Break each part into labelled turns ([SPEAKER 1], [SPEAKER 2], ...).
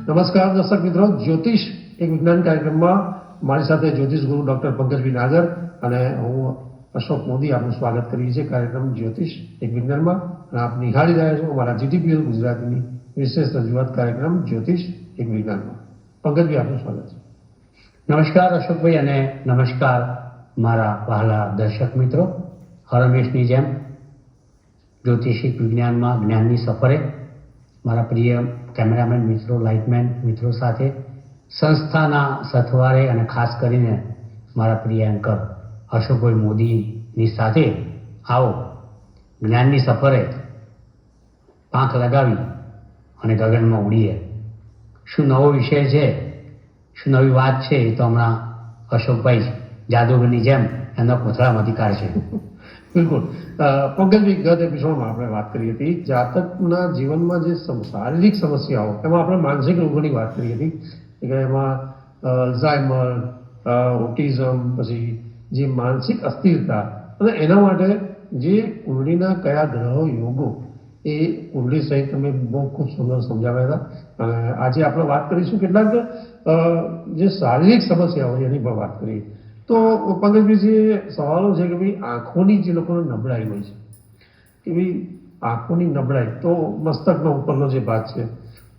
[SPEAKER 1] નમસ્કાર દર્શક મિત્રો, જ્યોતિષ એક વિજ્ઞાન કાર્યક્રમમાં મારી સાથે જ્યોતિષ ગુરુ ડૉક્ટર પંકજભાઈ નાગર અને હું અશોક મોદી આપનું સ્વાગત કરીએ છીએ કાર્યક્રમ જ્યોતિષ એક વિજ્ઞાનમાં. અને આપ નિહાળી રહ્યા છો અમારા જીટીપીએલ ગુજરાતીની વિશેષ રજૂઆત કાર્યક્રમ જ્યોતિષ એક વિજ્ઞાનમાં. પંકજભાઈ આપનું સ્વાગત છે.
[SPEAKER 2] નમસ્કાર અશોકભાઈ અને નમસ્કાર મારા વહાલા દર્શક મિત્રો. હરમેશની જેમ જ્યોતિષિક વિજ્ઞાનમાં જ્ઞાનની સફરે મારા પ્રિય કેમેરામેન મિત્રો, લાઇટમેન મિત્રો સાથે સંસ્થાના સથવારે અને ખાસ કરીને મારા પ્રિય એન્કર અશોકભાઈ મોદીની સાથે આવો જ્ઞાનની સફરે પાંખ લગાવી અને ગગનમાં ઉડીએ. શું નવો વિષય છે, શું નવી વાત છે, એ તો હમણાં અશોકભાઈ જાદુગરની જેમ એમના કોથળામાંથી કાઢશે.
[SPEAKER 1] બિલકુલ. પંકજભાઈ, ગત એપિસોડમાં આપણે વાત કરી હતી જાતકના જીવનમાં જે શારીરિક સમસ્યાઓ, એમાં આપણે માનસિક રોગોની વાત કરી હતી કે એમાં અલ્ઝાઇમર, ઓટિઝમ, પછી જે માનસિક અસ્થિરતા, અને એના માટે જે કુંડળીના કયા ગ્રહો યોગો એ કુંડળી સહિત તમે બહુ ખૂબ સુંદર સમજાવ્યા હતા. અને આજે આપણે વાત કરીશું કેટલાક જે શારીરિક સમસ્યાઓ છે એની પણ વાત કરીએ. તો પંકજભાઈ, જે સવાલો છે કે ભાઈ આંખોની જે લોકોને નબળાઈ હોય છે કે ભાઈ આંખોની નબળાઈ તો મસ્તકનો ઉપરનો જે ભાગ છે,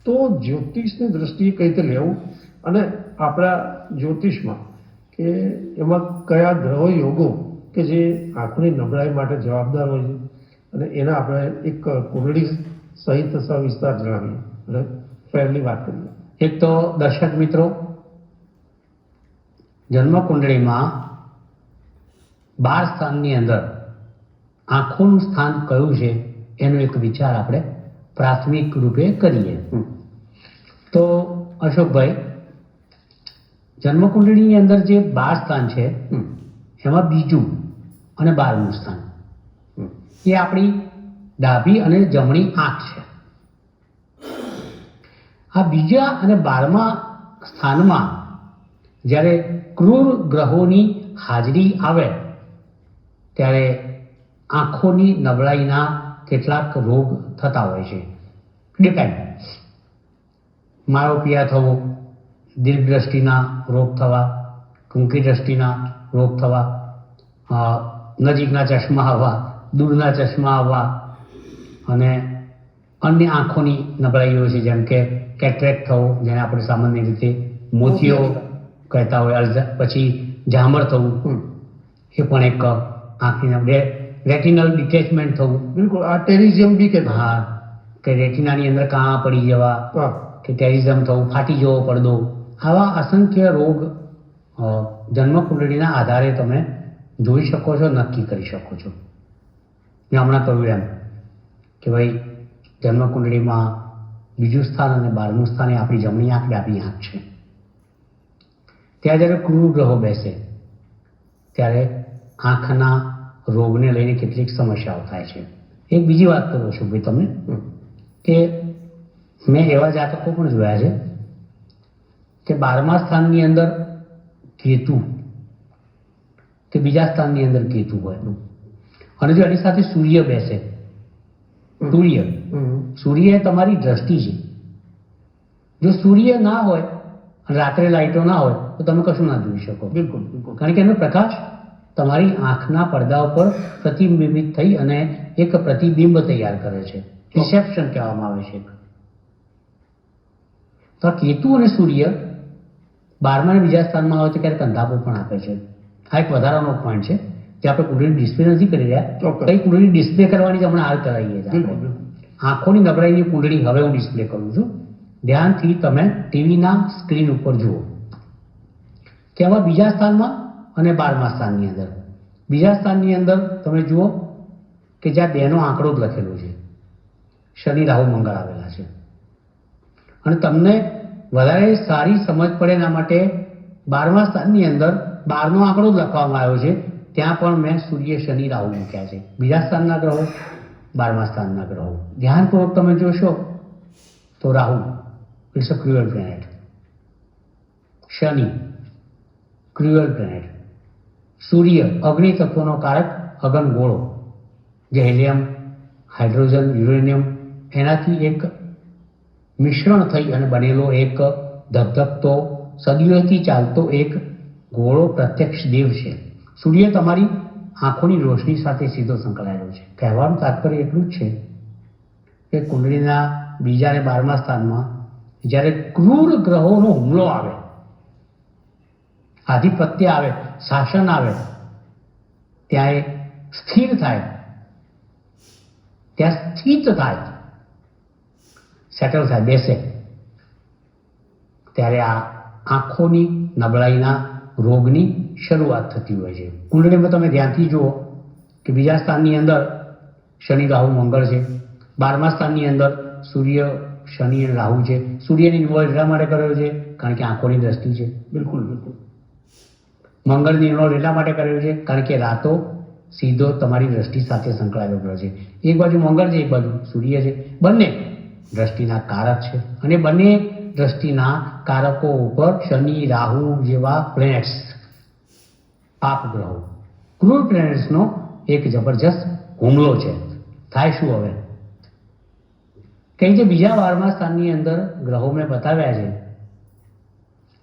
[SPEAKER 1] તો જ્યોતિષની દ્રષ્ટિએ કઈ રીતે લેવું અને આપણા જ્યોતિષમાં કે એમાં કયા ગ્રહો યોગો કે જે આંખોની નબળાઈ માટે જવાબદાર હોય છે અને એના આપણે એક કુંડળી સહિત સવિસ્તાર જણાવીએ અને ફેરલી વાત કરીએ.
[SPEAKER 2] એક તો દર્શક મિત્રો, જન્મ કુંડળીમાં 12 સ્થાનની અંદર આંખોનું સ્થાન કયું છે એનો એક વિચાર આપણે પ્રાથમિક રૂપે કરીએ. તો અશોકભાઈ, જન્મ કુંડળીની અંદર જે 12 સ્થાન છે એમાં બીજું અને 12મું સ્થાન એ આપણી ડાબી અને જમણી આંખ છે. આ બીજા અને 12મા સ્થાનમાં જ્યારે ક્રૂર ગ્રહોની હાજરી આવે ત્યારે આંખોની નબળાઈના કેટલાક રોગ થતા હોય છે. ડિપેન્ડ, માયોપિયા થવો, દીર્ઘ દ્રષ્ટિના રોગ થવા, ટૂંકી દ્રષ્ટિના રોગ થવા, નજીકના ચશ્મા આવવા, દૂરના ચશ્મા આવવા, અને અન્ય આંખોની નબળાઈઓ છે જેમ કે કેટરેક્ટ થવું, જેને આપણે સામાન્ય રીતે મોતિયો કહેતા હોય, પછી ઝામર થવું, એ પણ એક આંખની રેટિનલ ડિટેચમેન્ટ થવું.
[SPEAKER 1] બિલકુલ. આ ટેરિઝમ બી કે
[SPEAKER 2] હા, કે રેટિનાની અંદર કાણા પડી જવા, કે ટેરિઝમ થવું, ફાટી જવો પડદો, આવા અસંખ્ય રોગ જન્મ કુંડળીના આધારે તમે જોઈ શકો છો, નક્કી કરી શકો છો. મેં હમણાં કહ્યું એમ કે ભાઈ જન્મ કુંડળીમાં બીજું સ્થાન અને 12મું સ્થાન એ આપણી જમણી આંખ, ડાબી આંખ છે. ત્યાં જ્યારે ક્રૂર ગ્રહો બેસે ત્યારે આંખના રોગને લઈને કેટલીક સમસ્યાઓ થાય છે. એક બીજી વાત કરું છું ભાઈ તમને, કે મેં એવા જાતકો પણ જોયા છે કે 12મા સ્થાનની અંદર કેતુ કે બીજા સ્થાનની અંદર કેતુ હોય, અને જો એની સાથે સૂર્ય બેસે, સૂર્ય એ તમારી દ્રષ્ટિ છે. જો સૂર્ય ના હોય, રાત્રે લાઇટો ના હોય તો તમે કશું ના જોઈ શકો.
[SPEAKER 1] બિલકુલ બિલકુલ.
[SPEAKER 2] કારણ કે એનો પ્રકાશ તમારી આંખના પડદા ઉપર પ્રતિબિંબિત થઈ અને એક પ્રતિબિંબ તૈયાર કરે છે. રિસેપ્શન કહેવામાં આવે છે. તો કેતુ અને સૂર્ય 12મા અને બીજા સ્થાનમાં આવે તો ક્યારેક અંધાપો પણ આપે છે. આ એક વધારાનો પોઈન્ટ છે જે આપણે કુંડળી ડિસ્પ્લે નથી કરી રહ્યા. કઈ કુંડળી ડિસ્પ્લે કરવાની હમણાં હાલ કરાવીએ છીએ. આંખોની નબળાઈની કુંડળી હવે હું ડિસ્પ્લે કરું છું. ધ્યાનથી તમે ટીવીના સ્ક્રીન ઉપર જુઓ કે આમાં બીજા સ્થાનમાં અને 12મા સ્થાનની અંદર, બીજા સ્થાનની અંદર તમે જુઓ કે જ્યાં 2નો આંકડો જ લખેલો છે, શનિ, રાહુ, મંગળ આવેલા છે. અને તમને વધારે સારી સમજ પડે એના માટે 12મા સ્થાનની અંદર 12નો આંકડો જ લખવામાં આવ્યો છે. ત્યાં પણ મેં સૂર્ય, શનિ, રાહુ મૂક્યા છે. બીજા સ્થાનના ગ્રહો, 12મા સ્થાનના ગ્રહો. ધ્યાનપૂર્વક તમે જોશો તો Rahu, it's a cruel planet. Shani, cruel planet. Surya, અગ્નિ તત્વનો કારક અગનગોળો, જે હિલિયમ, હાઇડ્રોજન, યુરેનિયમ એનાથી એક મિશ્રણ થઈ અને બનેલો એક ધગધગતો સદીઓથી ચાલતો એક ગોળો પ્રત્યક્ષ દેવ છે. સૂર્ય તમારી આંખોની રોશની સાથે સીધો સંકળાયેલો છે. કહેવાનું તાત્પર્ય એટલું જ છે કે કુંડળીના બીજા અને 12મા સ્થાનમાં જ્યારે ક્રૂર ગ્રહોનો હુમલો આવે, આધિપત્ય આવે, શાસન આવે, ત્યાં એ સ્થિર થાય, ત્યાં સ્થિત થાય, સેટલ થાય, બેસે, ત્યારે આ આંખોની નબળાઈના રોગની શરૂઆત થતી હોય છે. કુંડળીમાં તમે ધ્યાનથી જુઓ કે બીજા સ્થાનની અંદર શનિ રાહુ મંગળ છે, 12મા સ્થાનની અંદર સૂર્ય શનિ અને રાહુ છે. સૂર્યની ઇન્વોલ્વ એટલા માટે કર્યો છે કારણ કે આંખોની દ્રષ્ટિ છે.
[SPEAKER 1] બિલકુલ બિલકુલ.
[SPEAKER 2] મંગળની ઇન્વોલ્વ એટલા માટે કર્યો છે કારણ કે રાતો સીધો તમારી દ્રષ્ટિ સાથે સંકળાયેલો ગ્રહ છે. એક બાજુ મંગળ છે, એક બાજુ સૂર્ય છે. બંને દ્રષ્ટિના કારક છે અને બંને દ્રષ્ટિના કારકો ઉપર શનિ રાહુ જેવા પ્લેનેટ્સ, પાપ ગ્રહો, ક્રૂર પ્લેનેટ્સનો એક જબરજસ્ત હુમલો છે. થાય શું હવે? કઈ જે બીજા 12મા સ્થાનની અંદર ગ્રહો મેં બતાવ્યા છે,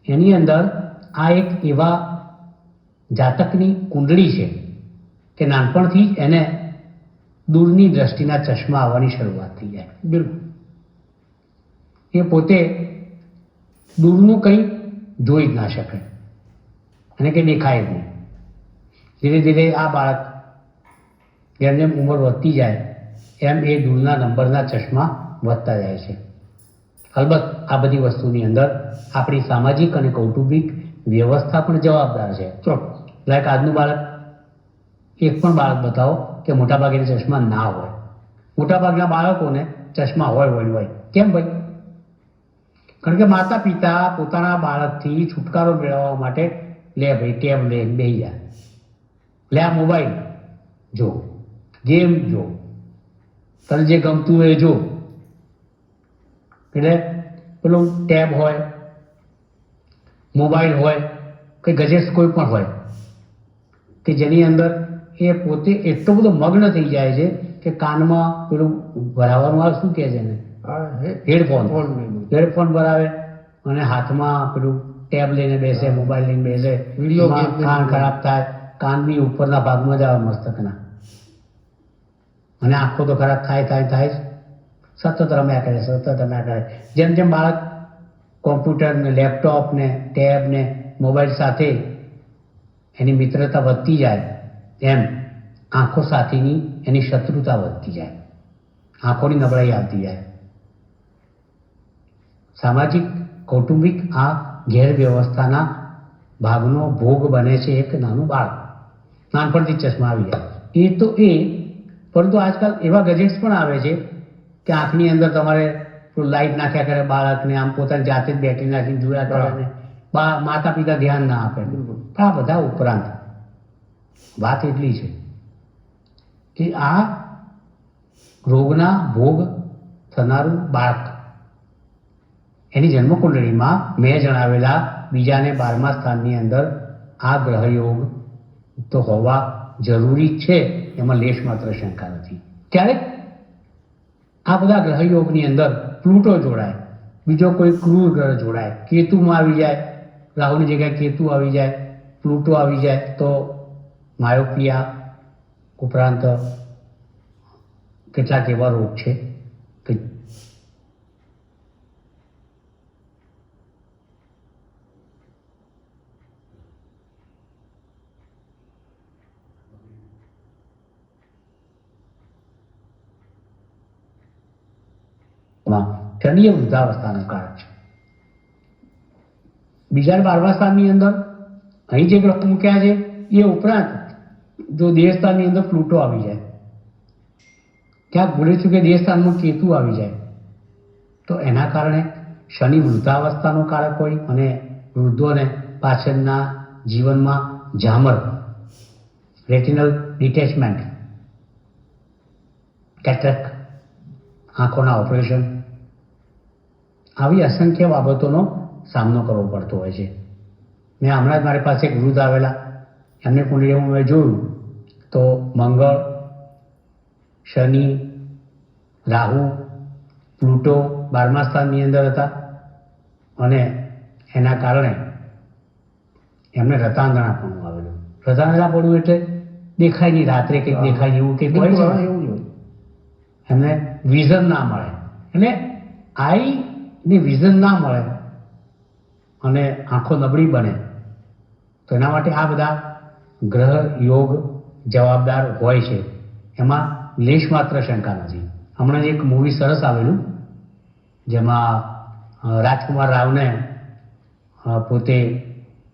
[SPEAKER 2] એની અંદર આ એક એવા જાતકની કુંડળી છે કે નાનપણથી એને દૂરની દ્રષ્ટિના ચશ્મા આવવાની શરૂઆત થઈ જાય.
[SPEAKER 1] બિલકુલ.
[SPEAKER 2] એ પોતે દૂરનું કંઈ જોઈ જ ના શકે અને કંઈ દેખાય જ નહીં. ધીરે ધીરે આ બાળક જેમ જેમ ઉંમર વધતી જાય એમ એ દૂરના નંબરના ચશ્મા વધતા જાય છે. અલબત્ત આ બધી વસ્તુની અંદર આપણી સામાજિક અને કૌટુંબિક વ્યવસ્થા પણ જવાબદાર છે.
[SPEAKER 1] ચોક્કસ.
[SPEAKER 2] લાઈક આજનું બાળક, એક પણ બાળક બતાવો કે મોટાભાગે ચશ્મા ના હોય. મોટાભાગના બાળકોને ચશ્મા હોય. કેમ ભાઈ? કારણ કે માતા પિતા પોતાના બાળકથી છુટકારો મેળવવા માટે લે ભાઈ ટેબ લે, બેસી જા, લે આ મોબાઈલ જો, ગેમ જો, તને જે ગમતું હોય એ જો. એટલે પેલું ટેબ હોય, મોબાઈલ હોય, કે ગજેટ્સ કોઈ પણ હોય કે જેની અંદર એ પોતે એટલો બધો મગ્ન થઈ જાય છે કે કાનમાં પેલું ભરાવાનું આવે, શું કહે છે એને, હેડફોન ભરાવે અને હાથમાં પેલું ટેબ લઈને બેસે, મોબાઈલ લઈને બેસે. કાન ખરાબ થાય, કાન બી ઉપરના ભાગમાં જ આવે મસ્તકના, અને આંખો તો ખરાબ થાય જ. સતત રમ્યા કરે. જેમ જેમ બાળક કોમ્પ્યુટર ને, લેપટોપ ને, ટેબ ને, મોબાઈલ સાથે એની મિત્રતા વધતી જાય એમ આંખો સાથેની એની શત્રુતા વધતી જાય, આંખોની નબળાઈ આવતી જાય. સામાજિક કૌટુંબિક આ ગેરવ્યવસ્થાના ભાગનો ભોગ બને છે એક નાનું બાળક. નાનપણથી ચશ્મા આવી જાય એ તો એ, પરંતુ આજકાલ એવા ગેજેટ્સ પણ આવે છે કે આંખની અંદર તમારે લાઈટ નાખ્યા કરે બાળકને, આમ પોતાની જાતે જ બેટરી નાખીને જોયા કરે ને માતા પિતા ધ્યાન ના આપે. આ બધા ઉપરાંત વાત એટલી છે કે આ રોગના ભોગ થનારું બાળક એની જન્મકુંડળીમાં મેં જણાવેલા બીજા અને 12મા સ્થાનની અંદર આ ગ્રહયોગ તો હોવા જરૂરી છે, એમાં લેશ માત્ર શંકા નથી. ક્યારેક આ બધા ગ્રહયોગની અંદર પ્લુટો જોડાય, બીજો કોઈ ક્રૂર ગ્રહ જોડાય, કેતુમાં આવી જાય, રાહુની જગ્યાએ કેતુ આવી જાય, પ્લુટો આવી જાય તો માયોપિયા ઉપરાંત કેટલાક એવા રોગ છે કે ક્ષણીય વૃદ્ધાવસ્થાનું કારણ છે. બીજા 12મા સ્થાનની અંદર અહીં જે ગ્રહ મૂક્યા છે એ ઉપરાંત જો દેહસ્થાનની અંદર પ્લુટો આવી જાય, ક્યાંક ભૂલે ચૂકે દેહસ્થાનમાં કેતુ આવી જાય તો એના કારણે શનિ વૃદ્ધાવસ્થાનો કારક હોય અને વૃદ્ધોને પાછળના જીવનમાં ઝામર, રેટિનલ ડિટેચમેન્ટ, કેટરેક્ટ, આંખોના ઓપરેશન, આવી અસંખ્ય બાબતોનો સામનો કરવો પડતો હોય છે. મેં હમણાં જ મારી પાસે એક વૃદ્ધ આવેલા, એમને કુંડળીમાં મેં જોયું તો મંગળ, શનિ, રાહુ પ્લુટો 12મા સ્થાનની અંદર હતા અને એના કારણે એમને રતાંગણાપણું આવેલું. રતાંગણાપણું એટલે દેખાય નહીં, રાત્રે કંઈક દેખાય નહીં, એવું કંઈક હોય
[SPEAKER 1] બિલકુલ,
[SPEAKER 2] છે
[SPEAKER 1] હા,
[SPEAKER 2] ને.
[SPEAKER 1] એવું જ હોય.
[SPEAKER 2] એમને વિઝન ના મળે અને આઈને વિઝન ના મળે અને આંખો નબળી બને તો એના માટે આ બધા ગ્રહ યોગ જવાબદાર હોય છે. એમાં લેશ માત્ર શંકા નથી. હમણાં જ એક મૂવી સરસ આવેલું જેમાં રાજકુમાર રાવને પોતે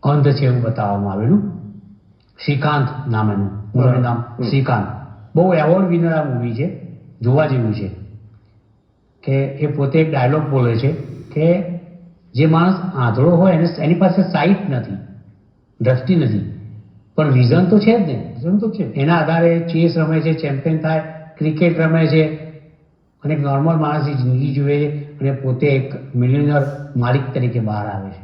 [SPEAKER 2] અંધ છે એવું બતાવવામાં આવેલું. શ્રીકાંત નામ એનું, મૂવીનું નામ શ્રીકાંત. બહુ એવોર્ડ વિનર આ મૂવી છે, જોવા જેવું છે. કે એ પોતે એક ડાયલોગ બોલે છે કે જે માણસ આંધળો હોય એની પાસે સાઇટ નથી, દ્રષ્ટિ નથી, પણ વિઝન તો છે જ ને.
[SPEAKER 1] વિઝન તો છે.
[SPEAKER 2] એના આધારે ચેસ રમે છે, ચેમ્પિયન થાય, ક્રિકેટ રમે છે અને એક નોર્મલ માણસની જિંદગી જુએ છે અને પોતે એક મિલિયનર માલિક તરીકે બહાર આવે છે.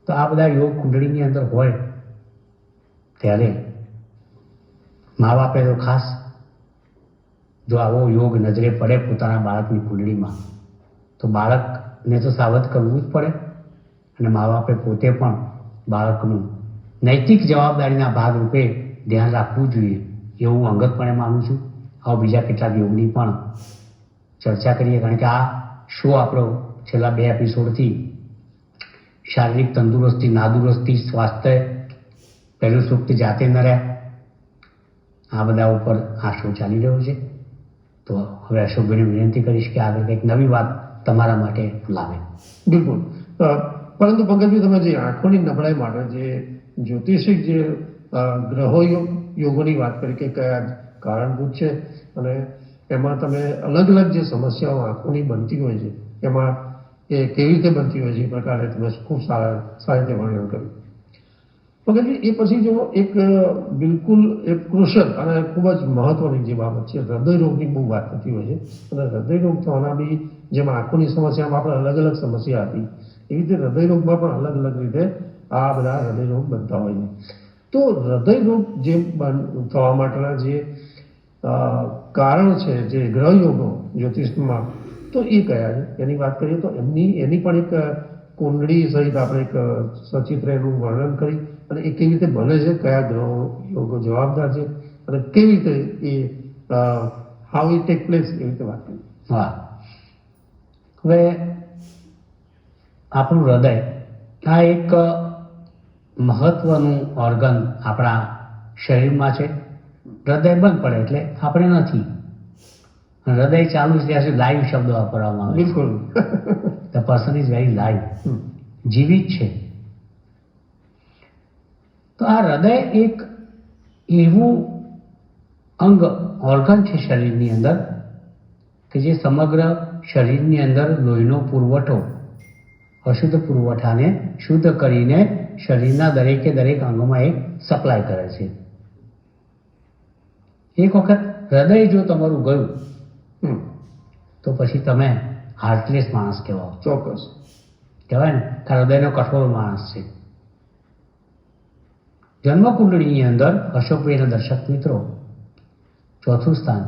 [SPEAKER 2] તો આ બધા યોગ કુંડળીની અંદર હોય ત્યારે મા બાપે તો ખાસ જો આવો યોગ નજરે પડે પોતાના બાળકની કુંડળીમાં તો બાળકને તો સાવધ કરવું જ પડે અને મા બાપે પોતે પણ બાળકનું નૈતિક જવાબદારીના ભાગરૂપે ધ્યાન રાખવું જોઈએ એવું અંગતપણે માનું છું. હવે બીજા કેટલાક યોગની પણ ચર્ચા કરીએ, કારણ કે આ શો આપણો છેલ્લા 2 એપિસોડથી શારીરિક તંદુરસ્તી, નાદુરસ્તી, સ્વાસ્થ્ય, પહેલું સુખ જાતે ન રહ્યા, આ બધા ઉપર આ શો ચાલી રહ્યો છે. તો હવે અશોકભાઈને વિનંતી કરીશ કે આગળ કંઈક નવી વાત તમારા માટે લાવે.
[SPEAKER 1] બિલકુલ. પરંતુ પંકજભાઈ, તમે જે આંખોની નબળાઈ માટે જે જ્યોતિષિક જે ગ્રહો યોગોની વાત કરી કે કયા કારણભૂત છે અને એમાં તમે અલગ અલગ જે સમસ્યાઓ આંખોની બનતી હોય છે એમાં એ કેવી રીતે બનતી હોય છે એ પ્રકારે તમે ખૂબ સારી રીતે વર્ણન કર્યું. પંકજભાઈ, એ પછી જો એક બિલકુલ એક કૃશલ અને ખૂબ જ મહત્વની જે બાબત છે, હૃદયરોગની બહુ વાત થતી હોય છે. અને હૃદયરોગ થવાના બી જેમ આંખોની સમસ્યામાં આપણે અલગ અલગ સમસ્યા હતી એવી રીતે હૃદયરોગમાં પણ અલગ અલગ રીતે આ બધા હૃદયરોગ બનતા હોય છે. તો હૃદયરોગ જે થવા માટેના જે કારણ છે, જે ગ્રહયોગો જ્યોતિષમાં, તો એ કયા છે એની વાત કરીએ તો એની પણ એક કુંડળી સહિત આપણે એક સચિત્ર એનું વર્ણન કરી અને એ કેવી રીતે બને છે, કયા ગ્રહો યોગો જવાબદાર છે અને કેવી રીતે એ હાઉ ઇટ ટેક પ્લેસ એવી રીતે વાત કરી.
[SPEAKER 2] હા, હવે આપણું હૃદય આ એક મહત્વનું ઓર્ગન આપણા શરીરમાં છે. હૃદય બંધ પડે એટલે આપણે નથી. હૃદય ચાલુ છે ત્યાં સુધી લાઈવ શબ્દ વાપરવામાં આવે છે.
[SPEAKER 1] બિલકુલ.
[SPEAKER 2] The person is very live, જીવિત છે. તો આ હૃદય એક એવું અંગ ઓર્ગન છે શરીરની અંદર કે જે સમગ્ર શરીરની અંદર લોહીનો પુરવઠો, અશુદ્ધ પુરવઠાને શુદ્ધ કરીને શરીરના દરેકે દરેક અંગમાં એક સપ્લાય કરે છે. એક વખત હૃદય જો તમારું ગયું તો પછી તમે હાર્ટલેસ માણસ કહેવાઓ.
[SPEAKER 1] ચોક્કસ
[SPEAKER 2] કહેવાય ને કે હૃદયનો કઠોર માણસ છે. જન્મકુંડળીની અંદર અશોકભાઈના દર્શક મિત્રો 4થું સ્થાન,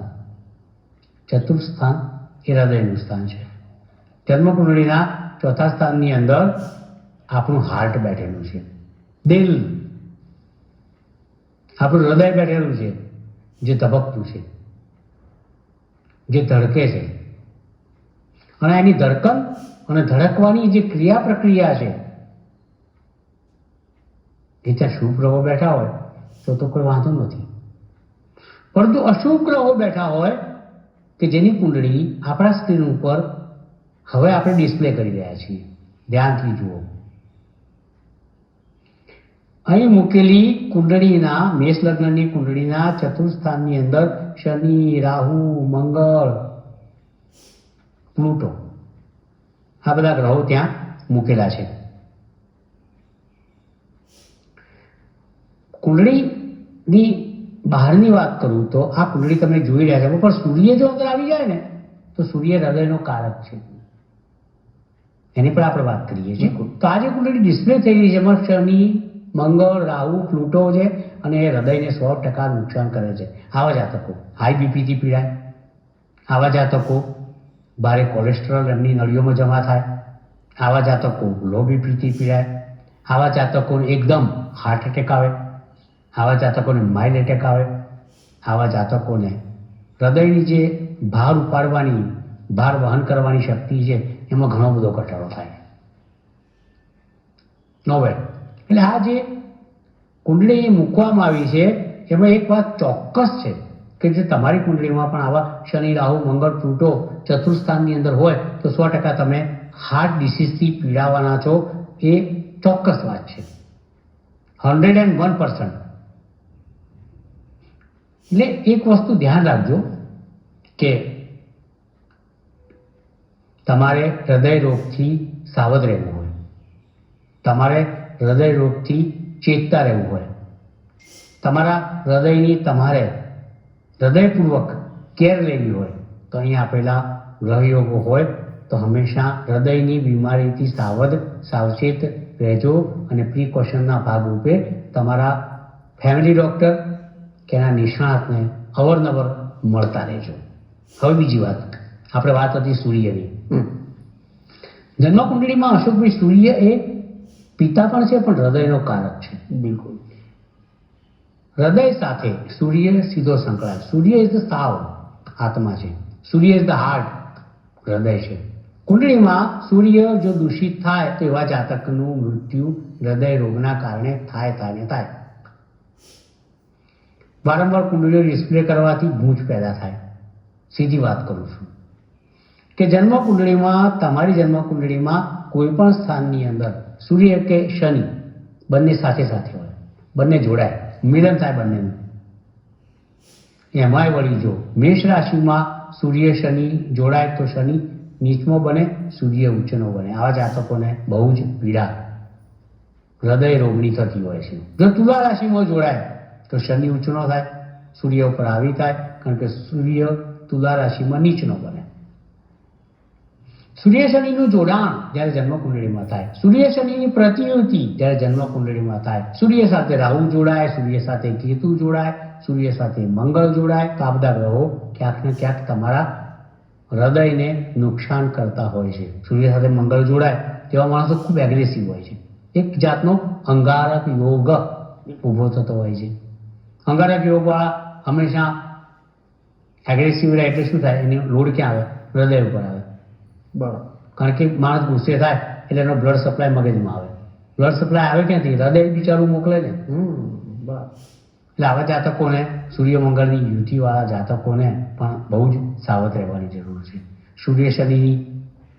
[SPEAKER 2] 4થું સ્થાન એ હૃદયનું સ્થાન છે. જન્મકુંડળીના 4થા સ્થાનની અંદર આપણું હાર્ટ બેઠેલું છે, દિલ, આપણું હૃદય બેઠેલું છે, જે ધબકતું છે, જે ધડકે છે. અને એની ધડકન અને ધડકવાની જે ક્રિયા પ્રક્રિયા છે એ ત્યાં શુભ ગ્રહો બેઠા હોય તો કોઈ વાંધો નથી. પરંતુ અશુભ ગ્રહો બેઠા હોય કે જેની કુંડળી આપણા સ્ક્રીન ઉપર હવે આપણે ડિસ્પ્લે કરી રહ્યા છીએ, ધ્યાનથી જુઓ. અહીં મૂકેલી કુંડળીના, મેષ લગ્નની કુંડળીના 4થું સ્થાનની અંદર શનિ, રાહુ, મંગળ, પ્લુટો, આ બધા ગ્રહો ત્યાં મૂકેલા છે. કુંડળીની બહારની વાત કરું તો આ કુંડળી તમે જોઈ રહ્યા છો, પણ સૂર્ય જો અંદર આવી જાય ને તો સૂર્ય હૃદયનો કારક છે, એની પણ આપણે વાત કરીએ છીએ. તો આ જે કુંડળી ડિસ્પ્લે થઈ રહી છે એમાં શનિ, મંગળ, રાહુ, પ્લુટો છે અને એ હૃદયને 100% નુકસાન કરે છે. આવા જાતકો હાઈ બીપીથી પીડાય, આવા જાતકો ભારે કોલેસ્ટ્રોલ એમની નળીઓમાં જમા થાય, આવા જાતકો લો બીપીથી પીડાય, આવા જાતકોને એકદમ હાર્ટ એટેક આવે, આવા જાતકોને માઇલ્ડ એટેક આવે, આવા જાતકોને હૃદયની જે ભાર ઉપાડવાની, ભાર વહન કરવાની શક્તિ છે એમાં ઘણો બધો ઘટાડો થાય. નોવેલ એટલે આ જે કુંડળી મૂકવામાં આવી છે એમાં એક વાત ચોક્કસ છે કે જે તમારી કુંડળીમાં પણ આવા શનિ, રાહુ, મંગળ, પ્લુટો ચતુર્થ સ્થાનની અંદર હોય તો 100% તમે હાર્ટ ડિસીઝથી પીડાવાના છો. એ ચોક્કસ વાત છે, 101%. એટલે એક વસ્તુ ધ્યાન રાખજો કે તમારે હૃદય રોગથી સાવધ રહેવું હોય, તમારે હૃદય રોગથી ચેતતા રહેવું હોય, તમારા હૃદયની તમારે હૃદયપૂર્વક કેર લેવી હોય તો અહીં આપેલા ગ્રહયોગો હોય તો હંમેશા હૃદયની બીમારીથી સાવચેત રહેજો અને પ્રિકોશનના ભાગરૂપે તમારા ફેમિલી ડૉક્ટર કે એના નિષ્ણાતને અવારનવાર મળતા રહેજો. હવે બીજી વાત, આપણે વાત હતી સૂર્યની. જન્મકુંડળીમાં અશોકભાઈ સૂર્ય એ પિતા પણ છે પણ હૃદયનો કારક છે.
[SPEAKER 1] બિલકુલ.
[SPEAKER 2] હૃદય સાથે સૂર્ય સીધો સંકળાય. સૂર્ય ઇઝ ધ સાવ, આત્મા છે. સૂર્ય ઇઝ ધ હાર્ટ, હૃદય છે. કુંડળીમાં સૂર્ય જો દૂષિત થાય તો એવા જાતકનું મૃત્યુ હૃદય રોગના કારણે થાય. વારંવાર કુંડળીઓ ડિસ્પ્લે કરવાથી ગૂંચ પેદા થાય. સીધી વાત કરું છું કે જન્મ કુંડળીમાં, તમારી જન્મ કુંડળીમાં કોઈ પણ સ્થાનની અંદર સૂર્ય કે શનિ બંને સાથે હોય, બંને જોડાય, મિલન થાય બંનેનું. એમાંય વળી જો મેષ રાશિમાં સૂર્ય શનિ જોડાય તો શનિ નીચમો બને, સૂર્ય ઉચ્ચનો બને. આવા જાતકોને બહુ જ પીડા હૃદય રોગની થતી હોય છે. જો તુલા રાશિમાં જોડાય તો શનિ ઉચ્ચનો થાય, સૂર્ય ઉપર આવી થાય, કારણ કે સૂર્ય તુલા રાશિમાં નીચનો બને. સૂર્ય શનિનું જોડાણ જ્યારે જન્મ કુંડળીમાં થાય, સૂર્ય શનિની પ્રતિયુતિ જ્યારે જન્મ કુંડળીમાં થાય, સૂર્ય સાથે રાહુ જોડાય, સૂર્ય સાથે કેતુ જોડાય, સૂર્ય સાથે મંગળ જોડાય તો આ બધા ગ્રહો ક્યાંક ને ક્યાંક તમારા હૃદયને નુકસાન કરતા હોય છે. સૂર્ય સાથે મંગળ જોડાય તેવા માણસો ખૂબ એગ્રેસિવ હોય છે. એક જાતનો અંગારક યોગ ઊભો થતો હોય છે. અંગારક યોગવાળા હંમેશા એગ્રેસિવ રહે એટલે શું થાય, એની લોડ ક્યાં આવે, હૃદય ઉપર આવે.
[SPEAKER 1] બરાબર.
[SPEAKER 2] કારણ કે માણસ ગુસ્સે થાય એટલે એનો બ્લડ સપ્લાય મગજમાં આવે. બ્લડ સપ્લાય આવે ક્યાંથી, હૃદય બિચારું મોકલે ને.
[SPEAKER 1] બરાબર.
[SPEAKER 2] એટલે આવા જાતકોને, સૂર્ય મંગળની યુતિવાળા જાતકોને પણ બહુ જ સાવધ રહેવાની જરૂર છે. સૂર્ય શનિની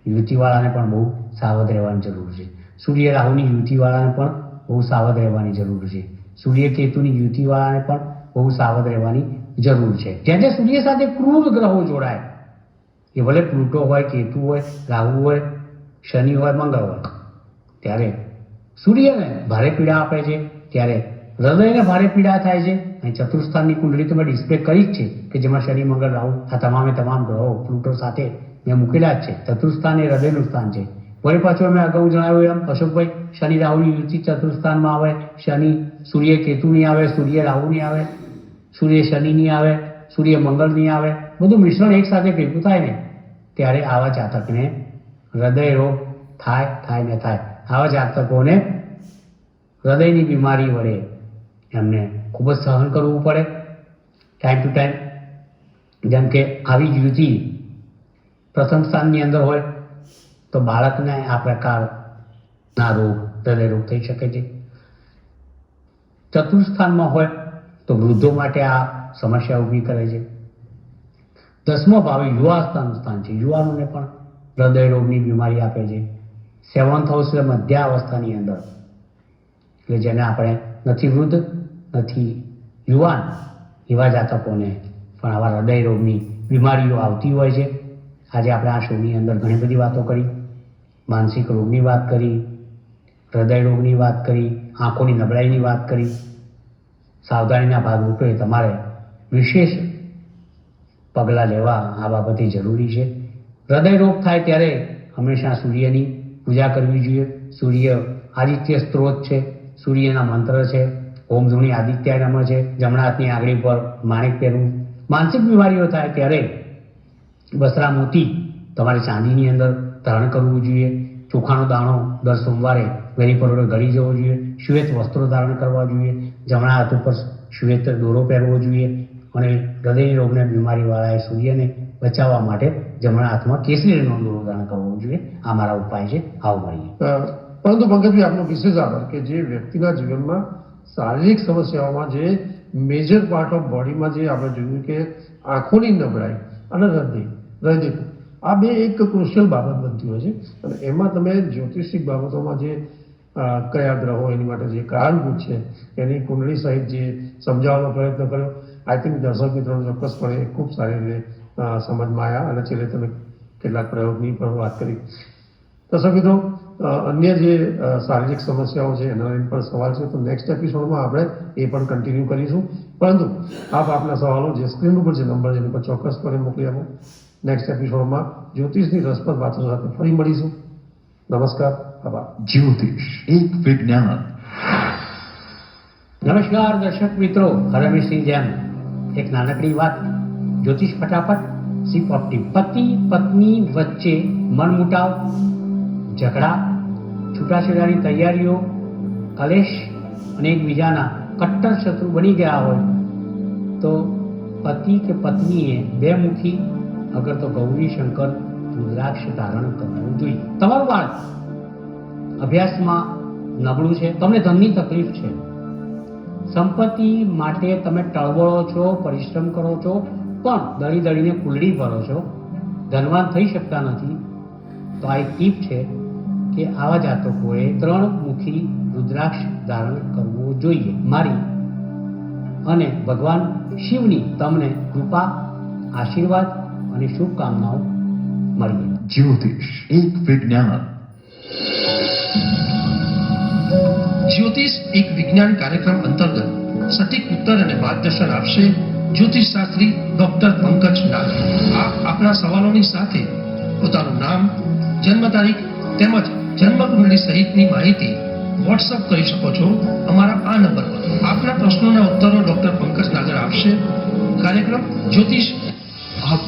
[SPEAKER 2] યુતિવાળાને પણ બહુ સાવધ રહેવાની જરૂર છે. સૂર્ય રાહુની યુતિવાળાને પણ બહુ સાવધ રહેવાની જરૂર છે. સૂર્ય કેતુની યુતિવાળાને પણ બહુ સાવધ રહેવાની જરૂર છે. જેને સૂર્ય સાથે ક્રૂર ગ્રહો જોડાય, એ ભલે પ્લુટો હોય, કેતુ હોય, રાહુ હોય, શનિ હોય, મંગળ હોય, ત્યારે સૂર્યને ભારે પીડા આપે છે, ત્યારે હૃદયને ભારે પીડા થાય છે. અહીં ચતુર્થ સ્થાનની કુંડળી તો મેં ડિસ્પ્લે કરી જ છે કે જેમાં શનિ, મંગળ, રાહુ આ તમામ ગ્રહો પ્લુટો સાથે મેં મૂકેલા જ છે. ચતુર્થ સ્થાન એ હૃદયનું સ્થાન છે. વળી પાછું મેં અગાઉ જણાવ્યું એમ અશોકભાઈ, શનિ રાહુની યુતિ ચતુર્થ સ્થાનમાં આવે, શનિ સૂર્ય કેતુની આવે, સૂર્ય રાહુની આવે, સૂર્ય શનિની આવે, સૂર્ય મંગળની આવે, બધું મિશ્રણ એક સાથે ભેગું થાય ને ત્યારે આવા જાતકને હૃદય રોગ થાય. આવા જાતકોને હૃદયની બીમારી વડે એમને ખૂબ જ સહન કરવું પડે ટાઈમ ટુ ટાઈમ. જેમ કે આવી જ યુતિ પ્રથમ સ્થાનની અંદર હોય તો બાળકને આ પ્રકારના રોગ, હૃદય રોગ થઈ શકે છે. ચતુર્થ સ્થાનમાં હોય તો વૃદ્ધો માટે આ સમસ્યા ઊભી કરે છે. 10મો ભાવ યુવાસ્થાનનું સ્થાન છે. યુવાનોને પણ હૃદય રોગની બીમારી આપે છે. 7th હાઉસ એટલે મધ્યાવસ્થાની અંદર, એટલે જેને આપણે નથી વૃદ્ધ નથી યુવાન એવા જાતકોને પણ આવા હૃદય રોગની બીમારીઓ આવતી હોય છે. આજે આપણે આ શોની અંદર ઘણી બધી વાતો કરી, માનસિક રોગની વાત કરી, હૃદય રોગની વાત કરી, આંખોની નબળાઈની વાત કરી. સાવધાનીના ભાગરૂપે તમારે વિશેષ પગલાં લેવા આ બાબતે જરૂરી છે. હૃદય રોગ થાય ત્યારે હંમેશા સૂર્યની પૂજા કરવી જોઈએ. સૂર્ય આદિત્ય સ્ત્રોત છે, સૂર્યના મંત્ર છે, ઓમ ધૂણી આદિત્યાય નમઃ છે, જમણા હાથની આંગળી પર માણેક પહેરવું. માનસિક બીમારીઓ થાય ત્યારે બસરા મોતી તમારે ચાંદીની અંદર ધારણ કરવું જોઈએ. ચોખાનો દાણો દર સોમવારે વેલી પરોળે ગળી જવો જોઈએ. શ્વેત વસ્ત્રો ધારણ કરવા જોઈએ. જમણા હાથ ઉપર શ્વેત દોરો પહેરવો જોઈએ અને હૃદય રોગને બીમારીવાળાએ સૂર્યને બચાવવા માટે જમણા હાથમાં કેસરીનો દોરો ધારણ કરવો જોઈએ. આ મારા ઉપાય છે. આવો મળીએ.
[SPEAKER 1] પરંતુ પંકજભાઈ આપનો વિશેષ આભાર કે જે વ્યક્તિના જીવનમાં શારીરિક સમસ્યાઓમાં જે મેજર પાર્ટ ઓફ બોડીમાં જે આપણે જોયું કે આંખોની નબળાઈ અને હૃદય આ બે એક ક્રુશિયલ બાબત બનતી હોય છે અને એમાં તમે જ્યોતિષિક બાબતોમાં જે કયા ગ્રહો એની માટે જે કારણભૂત છે એની કુંડળી સહિત જે સમજાવવાનો પ્રયત્ન કર્યો. આઈ થિંક દર્શક મિત્રોને ચોક્કસપણે ખૂબ સારી રીતે સમજમાં આવ્યા અને છેલ્લે તમે કેટલાક પ્રયોગની પણ વાત કરી. દર્શક મિત્રો, અન્ય જે શારીરિક સમસ્યાઓ છે એના લઈને પણ સવાલ છે તો નેક્સ્ટ એપિસોડમાં આપણે એ પણ કન્ટિન્યુ કરીશું. પરંતુ આપના સવાલો જે સ્ક્રીન ઉપર જે નંબર છે એની પર ચોક્કસપણે મોકલી આપો. નેક્સ્ટ એપિસોડમાં જ્યોતિષની રસપ્રદ વાતો સાથે ફરી મળીશું. નમસ્કાર. આભાર.
[SPEAKER 3] જ્યોતિષ એક વિજ્ઞાન.
[SPEAKER 2] નમસ્કાર દર્શક મિત્રો, હરમેશની જેમ એક નાનકડી વાત. જ્યોતિષ ફટાફટ સીપ ઓપ્ટી. પતિ પત્ની વચ્ચે મનમુટાવ, ઝઘડા, છૂટાછેડાની તૈયારીઓ, કલેશ અને એકબીજાના કટ્ટર શત્રુ બની ગયા હોય તો પતિ કે પત્નીએ બે મુખી અગર તો ગૌરી શંકર રુદ્રાક્ષ ધારણ કરવું જોઈએ. તમારું બાળક અભ્યાસમાં નબળું છે, તમને ધનની તકલીફ છે, સંપત્તિ માટે તમે ટળવળો છો, પરિશ્રમ કરો છો, પણ દળી દળીને કુલડી ભરો છો, ધનવાન થઈ શકતા નથી, તો આ એક ટીપ છે કે આવા જાતકોએ 3 મુખી રુદ્રાક્ષ ધારણ કરવો જોઈએ. મારી અને ભગવાન શિવની તમને કૃપા, આશીર્વાદ અને શુભકામનાઓ. મળીએ.
[SPEAKER 3] જ્યોતિષ એક વિજ્ઞાન.
[SPEAKER 1] જ્યોતિષ એક વિજ્ઞાન કાર્યક્રમ અંતર્ગત સટીક ઉત્તર અને માર્ગદર્શન આપશે જ્યોતિષ શાસ્ત્રી ડોક્ટર પંકજ નાગ. આપ આપના સવાલોની સાથે પોતાનું નામ, જન્મ તારીખ તેમજ જન્મકુંડળી સહિતની માહિતી વોટ્સઅપ કરી શકો છો અમારા આ નંબર પર. આપના પ્રશ્નોના ઉત્તરો ડોક્ટર પંકજ નાગર આપશે. કાર્યક્રમ જ્યોતિષ.
[SPEAKER 3] આપ